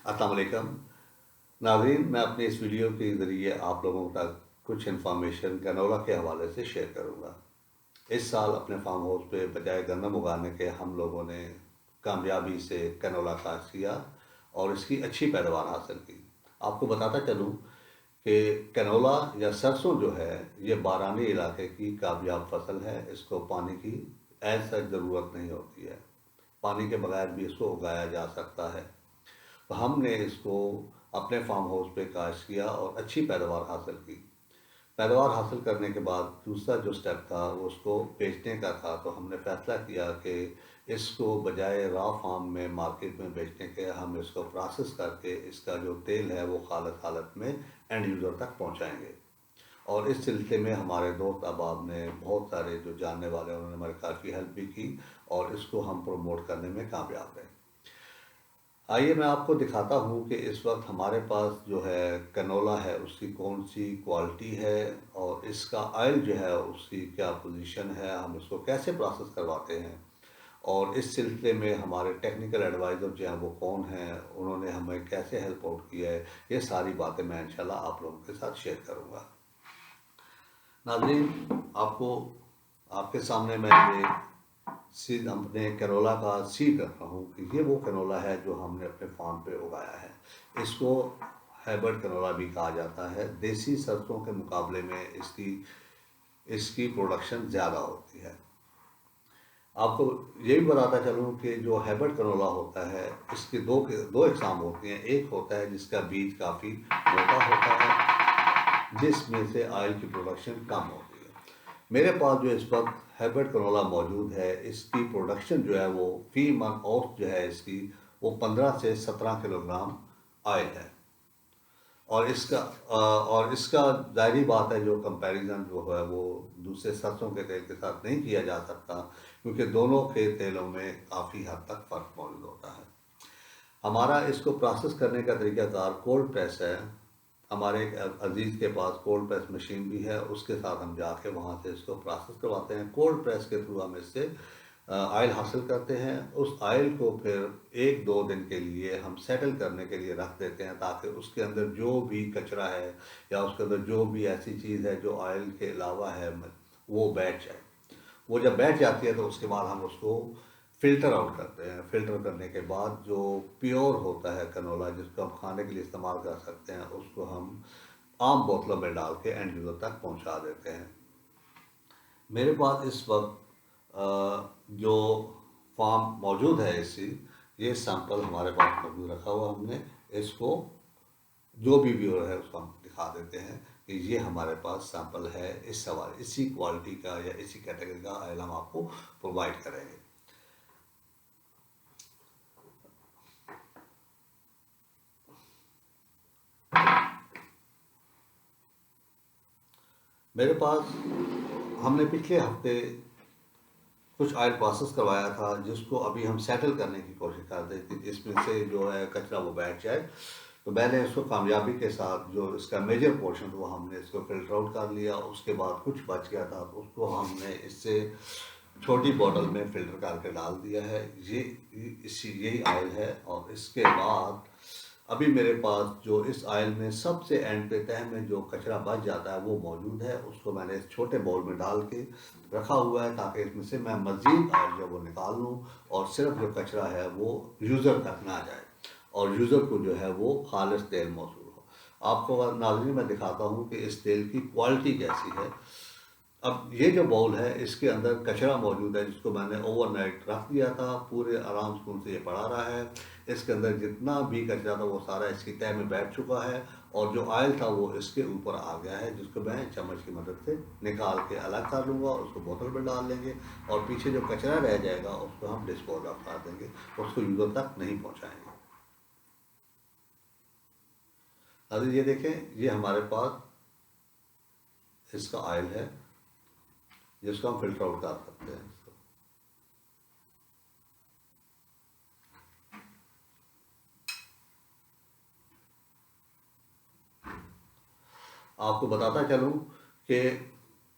अस्सलाम वालेकुम नाज़रीन, मैं अपने इस वीडियो के ज़रिए आप लोगों तक कुछ इन्फॉर्मेशन कैनोला के हवाले से शेयर करूंगा। इस साल अपने फार्म हाउस पे बजाय गंदम उगाने के हम लोगों ने कामयाबी से कैनोला काश्त किया और इसकी अच्छी पैदावार हासिल की। आपको बताता चलूं कि कैनोला या सरसों जो है ये बारानी इलाके की कामयाब फसल है। इसको पानी की ऐसा सच ज़रूरत नहीं होती है, पानी के बगैर भी इसको उगाया जा सकता है। तो हमने इसको अपने फार्म हाउस पे काश्त किया और अच्छी पैदावार हासिल की। पैदावार हासिल करने के बाद दूसरा जो स्टेप था वो उसको बेचने का था। तो हमने फैसला किया कि इसको बजाय रॉ फार्म में मार्केट में बेचने के हम इसको प्रोसेस करके इसका जो तेल है वो खालस हालत में एंड यूज़र तक पहुंचाएंगे। और इस सिलसिले में हमारे दोस्त अहबाब ने बहुत सारे जो जानने वाले उन्होंने हमारी काफ़ी हेल्प भी की और इसको हम प्रमोट करने में कामयाब रहे। आइए मैं आपको दिखाता हूँ कि इस वक्त हमारे पास जो है कैनोला है उसकी कौन सी क्वालिटी है और इसका ऑयल जो है उसकी क्या पोजीशन है, हम इसको कैसे प्रोसेस करवाते हैं और इस सिलसिले में हमारे टेक्निकल एडवाइज़र जो हैं वो कौन हैं, उन्होंने हमें कैसे हेल्प आउट किया है, ये सारी बातें मैं इंशाल्लाह आप लोगों के साथ शेयर करूँगा। नाज़रीन, आपको आपके सामने मैं ये सीड अपने कैनोला का सीड रख रहा हूँ कि ये वो कैनोला है जो हमने अपने फार्म पे उगाया है। इसको हाइब्रिड कैनोला भी कहा जाता है। देसी सरसों के मुकाबले में इसकी इसकी प्रोडक्शन ज़्यादा होती है। आपको ये भी बताता चलूँ कि जो हाइब्रिड कैनोला होता है इसके दो इकसाम होती हैं। एक होता है जिसका बीज काफ़ी मोटा होता है जिसमें से ऑयल की प्रोडक्शन कम होती है। मेरे पास जो इस वक्त हाइब्रिड कैनोला मौजूद है, इसकी प्रोडक्शन जो है वो फी मंथ औसत जो है इसकी वो 15 से 17 किलोग्राम ऑयल है। और इसका ज़ाहिरी बात है जो कंपैरिजन जो है वो दूसरे सरसों के तेल के साथ नहीं किया जा सकता, क्योंकि दोनों के तेलों में काफ़ी हद तक फ़र्क मौजूद होता है। हमारा इसको प्रोसेस करने का तरीकाकार कोल्ड प्रेस है। हमारे एक अजीज़ के पास कोल्ड प्रेस मशीन भी है, उसके साथ हम जाके वहाँ से इसको प्रोसेस करवाते हैं। कोल्ड प्रेस के थ्रू हम इससे ऑयल हासिल करते हैं। उस ऑयल को फिर 1-2 दिन के लिए हम सेटल करने के लिए रख देते हैं ताकि उसके अंदर जो भी कचरा है या उसके अंदर जो भी ऐसी चीज़ है जो ऑयल के अलावा है वो बैठ जाए। वो जब बैठ जाती है तो उसके बाद हम उसको फ़िल्टर आउट करते हैं। फ़िल्टर करने के बाद जो प्योर होता है कैनोला जिसको हम खाने के लिए इस्तेमाल कर सकते हैं उसको हम आम बोतलों में डाल के एंड यूज़र तक पहुंचा देते हैं। मेरे पास इस वक्त जो फार्म मौजूद है इसी ये सैंपल हमारे पास मौजूद रखा हुआ हमने इसको जो भी व्यूअर है उसको हम दिखा देते हैं कि ये हमारे पास सैंपल है। इस सवाल इसी क्वालिटी का या इसी कैटेगरी का ऑयल हम आपको प्रोवाइड करेंगे। मेरे पास हमने पिछले हफ्ते कुछ ऑयल प्रोसेस करवाया था जिसको अभी हम सेटल करने की कोशिश कर रहे थे, इसमें से जो है कचरा वो बैठ जाए। तो मैंने इसको कामयाबी के साथ जो इसका मेजर पोर्शन था वो हमने इसको फिल्टर आउट कर लिया। उसके बाद कुछ बच गया था तो उसको हमने इससे छोटी बॉटल में फ़िल्टर करके डाल दिया है। यही ऑयल है। और इसके बाद अभी मेरे पास जो इस ऑयल में सबसे एंड पे तह में जो कचरा बच जाता है वो मौजूद है। उसको मैंने इस छोटे बाउल में डाल के रखा हुआ है ताकि इसमें से मैं मज़ीद ऑयल जो वो निकाल लूँ और सिर्फ जो कचरा है वो यूज़र तक ना जाए और यूज़र को जो है वो खालिस तेल मौसूल हो। आपको नाज़रीन मैं दिखाता हूँ कि इस तेल की क्वालिटी कैसी है। अब ये जो बाउल है इसके अंदर कचरा मौजूद है जिसको मैंने ओवरनाइट रख दिया था, पूरे आराम सुकून से ये पड़ा रहा है। इसके अंदर जितना भी कचरा था वो सारा इसकी तह में बैठ चुका है और जो ऑयल था वो इसके ऊपर आ गया है, जिसको मैं चम्मच की मदद से निकाल के अलग कर लूँगा। उसको बोतल में डाल लेंगे और पीछे जो कचरा रह जाएगा उसको हम डिस्पोज ऑफ कर देंगे, उसको यूज़र तक नहीं पहुँचाएंगे। अभी ये देखें, ये हमारे पास इसका ऑयल है जिसको हम फिल्टर आउट कर सकते हैं। आपको बताता चलूं कि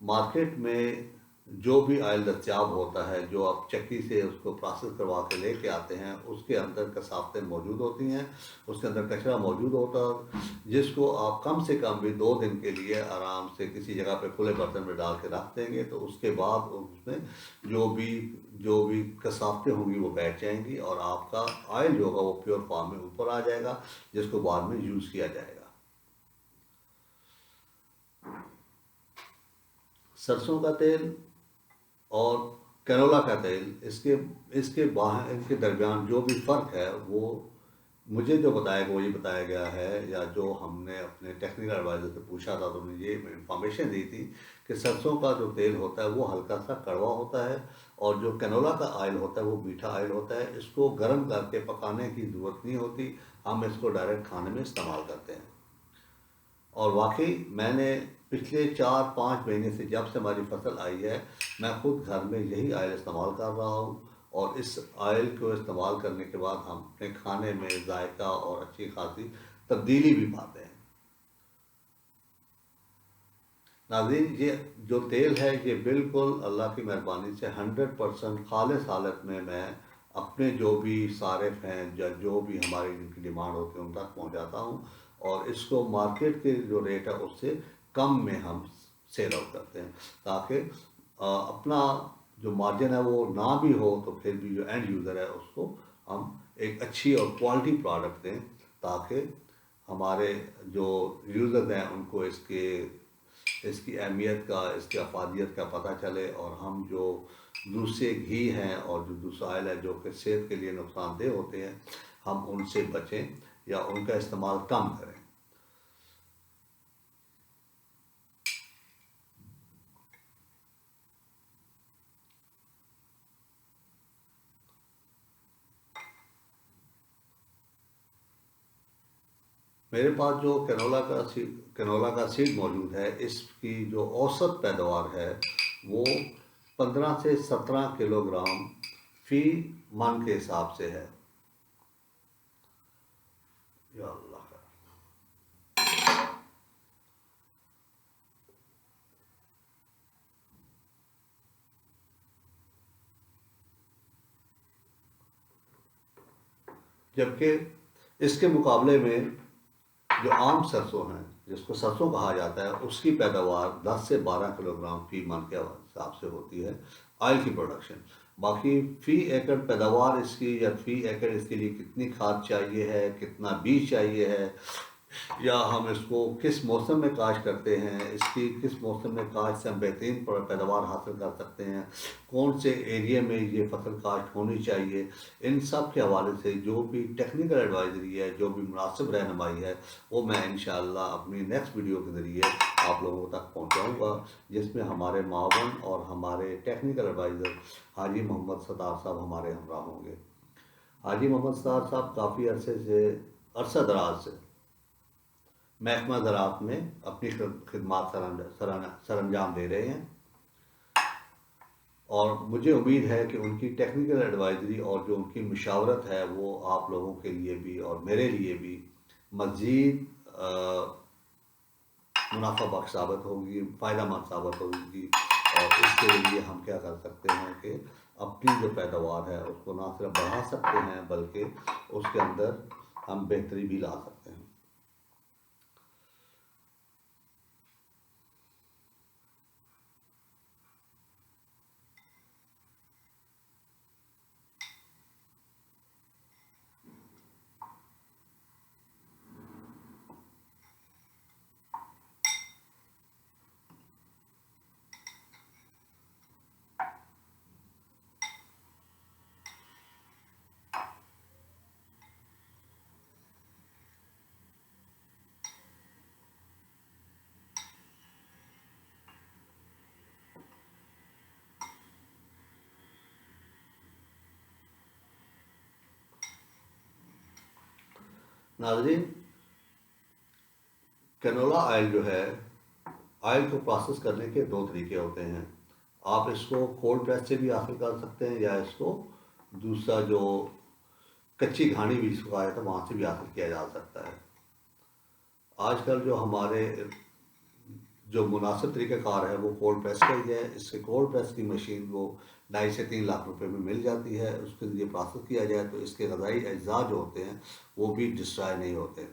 मार्केट में जो भी ऑयल दस्तियाब होता है, जो आप चक्की से उसको प्रोसेस करवा के लेके आते हैं, उसके अंदर कसावतें मौजूद होती हैं, उसके अंदर कचरा मौजूद होता है, जिसको आप कम से कम भी 2 दिन के लिए आराम से किसी जगह पे खुले बर्तन में डाल के रख देंगे, तो उसके बाद उसमें जो भी कसावतें होंगी वो बैठ जाएंगी और आपका ऑयल जो होगा वो प्योर फॉर्म में ऊपर आ जाएगा, जिसको बाद में यूज़ किया जाएगा। सरसों का तेल और कैनोला का तेल, इनके दरमियान जो भी फ़र्क है वो मुझे जो बताया गया वो ये बताया गया है, या जो हमने अपने टेक्निकल एडवाइज़र से पूछा था तो उन्होंने ये इंफॉर्मेशन दी थी कि सरसों का जो तेल होता है वो हल्का सा कड़वा होता है और जो कैनोला का ऑयल होता है वो मीठा ऑयल होता है। इसको गर्म करके पकाने की ज़रूरत नहीं होती, हम इसको डायरेक्ट खाने में इस्तेमाल करते हैं। और वाकई मैंने पिछले 4-5 महीने से जब से हमारी फसल आई है, मैं खुद घर में यही ऑयल इस्तेमाल कर रहा हूँ और इस ऑयल को इस्तेमाल करने के बाद हम अपने खाने में जायका और अच्छी खासी तब्दीली भी पाते हैं। नाज़रीन, ये जो तेल है ये बिल्कुल अल्लाह की मेहरबानी से 100% खालिस हालत में मैं अपने जो भी सारिफ हैं या जो भी हमारी जिनकी डिमांड होती है उन तक पहुँचाता हूँ और इसको मार्केट के जो रेट है उससे कम में हम सेल आउट करते हैं, ताकि अपना जो मार्जिन है वो ना भी हो तो फिर भी जो एंड यूज़र है उसको हम एक अच्छी और क्वालिटी प्रोडक्ट दें, ताकि हमारे जो यूज़र्स हैं उनको इसकी अहमियत का, इसकी अफादियत का पता चले और हम जो दूसरे घी हैं और जो दूसरा ऑयल है जो कि सेहत के लिए नुकसानदेह होते हैं, हम उनसे बचें या उनका इस्तेमाल कम करें। मेरे पास जो कैनोला का सीड मौजूद है, इसकी जो औसत पैदावार है वो 15 से 17 किलोग्राम फी मन के हिसाब से है। या अल्लाह का। जबकि इसके मुकाबले में जो आम सरसों हैं, जिसको सरसों कहा जाता है, उसकी पैदावार 10 से 12 किलोग्राम फी मन के हिसाब से होती है ऑयल की प्रोडक्शन। बाकी फ़ी एकड़ पैदावार इसकी या फ़ी एकड़ इसके लिए कितनी खाद चाहिए है, कितना बीज चाहिए है, या हम इसको किस मौसम में काश्त करते हैं, इसकी किस मौसम में काश्त से हम बेहतरीन पैदावार हासिल कर सकते हैं, कौन से एरिया में ये फसल काश्त होनी चाहिए, इन सब के हवाले से जो भी टेक्निकल एडवाइजरी है, जो भी मुनासिब रहनुमाई है, वो मैं इंशाअल्लाह अपनी नेक्स्ट वीडियो के ज़रिए आप लोगों तक पहुँचाऊँगा, जिसमें हमारे मावन और हमारे टेक्निकल एडवाइज़र हाजी मोहम्मद सत्तार साहब हमारे हमरा होंगे। हाजी मोहम्मद सत्तार साहब काफ़ी अरसा दराज से महकमा ज़राअत में अपनी खिदमात सरअंजाम दे रहे हैं और मुझे उम्मीद है कि उनकी टेक्निकल एडवाइजरी और जो उनकी मशावरत है वो आप लोगों के लिए भी और मेरे लिए भी मज़ीद मुनाफा बख्श साबित होगी, फ़ायदेमंद साबित होगी। और इसके लिए हम क्या कर सकते हैं कि अपनी जो पैदावार है उसको ना सिर्फ बढ़ा सकते हैं बल्कि उसके अंदर हम बेहतरी भी ला सकते हैं। नाज़रीन, कैनोला ऑयल जो है, ऑयल को प्रोसेस करने के 2 तरीके होते हैं। आप इसको कोल्ड प्रेस से भी हासिल कर सकते हैं या इसको दूसरा जो कच्ची घानी भी इसको आया था वहाँ से भी हासिल किया जा सकता है। आजकल जो हमारे जो मुनासिब तरीक़ाकार है वो कोल्ड प्रेस का ही है। इससे कोल्ड प्रेस की मशीन वो 2.5 से 3 लाख रुपए में मिल जाती है। उसके लिए प्रोसेस किया जाए तो इसके ग़ज़ाई अज्जा जो होते हैं वो भी डिस्ट्रॉय नहीं होते।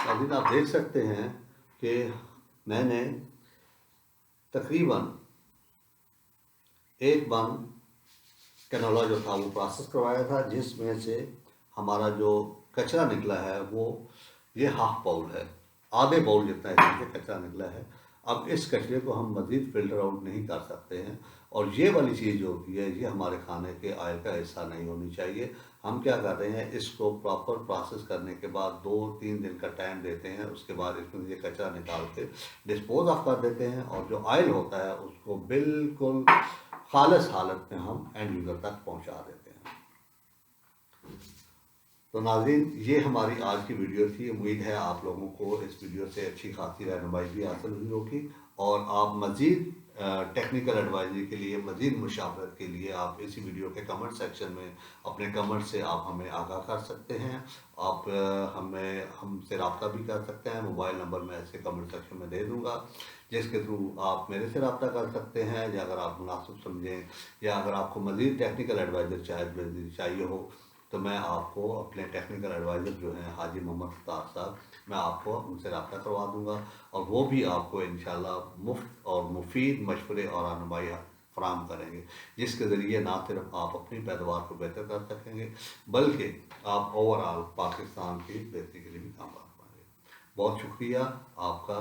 अभी आप देख सकते हैं कि मैंने तकरीबन एक बन कैनोला जो था वो प्रोसेस करवाया था, जिसमें से हमारा जो कचरा निकला है वो ये हाफ बाउल है, आधे बाउल जितना इसमें से कचरा निकला है। अब इस कचरे को हम मज़ीद फ़िल्टर आउट नहीं कर सकते हैं, और ये वाली चीज़ जो होती है ये हमारे खाने के ऑयल का हिस्सा नहीं होनी चाहिए। हम क्या कर रहे हैं, इसको प्रॉपर प्रोसेस करने के बाद 2-3 दिन का टाइम देते हैं, उसके बाद इसमें ये कचरा निकाल के डिस्पोज ऑफ कर देते हैं, और जो ऑयल होता है उसको बिल्कुल खालिस हालत में हम एंड यूज़र तक पहुंचा देते हैं। तो नाज़रीन, ये हमारी आज की वीडियो थी। उम्मीद है आप लोगों को इस वीडियो से अच्छी खासी रहनुमाई भी हासिल हुई होगी, और आप मज़ीद टेक्निकल एडवाइजरी के लिए, मज़ीद मुशावरत के लिए आप इसी वीडियो के कमेंट सेक्शन में अपने कमेंट से आप हमें आगाह कर सकते हैं। आप हमसे रब्ता भी कर सकते हैं। मोबाइल नंबर मैं ऐसे कमेंट सेक्शन में दे दूँगा, जिसके थ्रू आप मेरे से रब्ता कर सकते हैं, या अगर आप मुनासिब समझें, या अगर आपको मज़ीद टेक्निकल एडवाइज़र चाहिए हो तो मैं आपको अपने टेक्निकल एडवाइज़र जो हैं हाजी मोहम्मद फ़तार साहब, मैं आपको उनसे रब्ता करवा दूँगा, और वो भी आपको इंशाल्लाह मुफ्त और मुफीद मशवरे और रहनुमाई फ़राहम करेंगे, जिसके ज़रिए ना सिर्फ आप अपनी पैदावार को बेहतर कर सकेंगे, बल्कि आप ओवरऑल पाकिस्तान की बेहतरी के लिए भी काम कर पाएंगे। बहुत शुक्रिया आपका।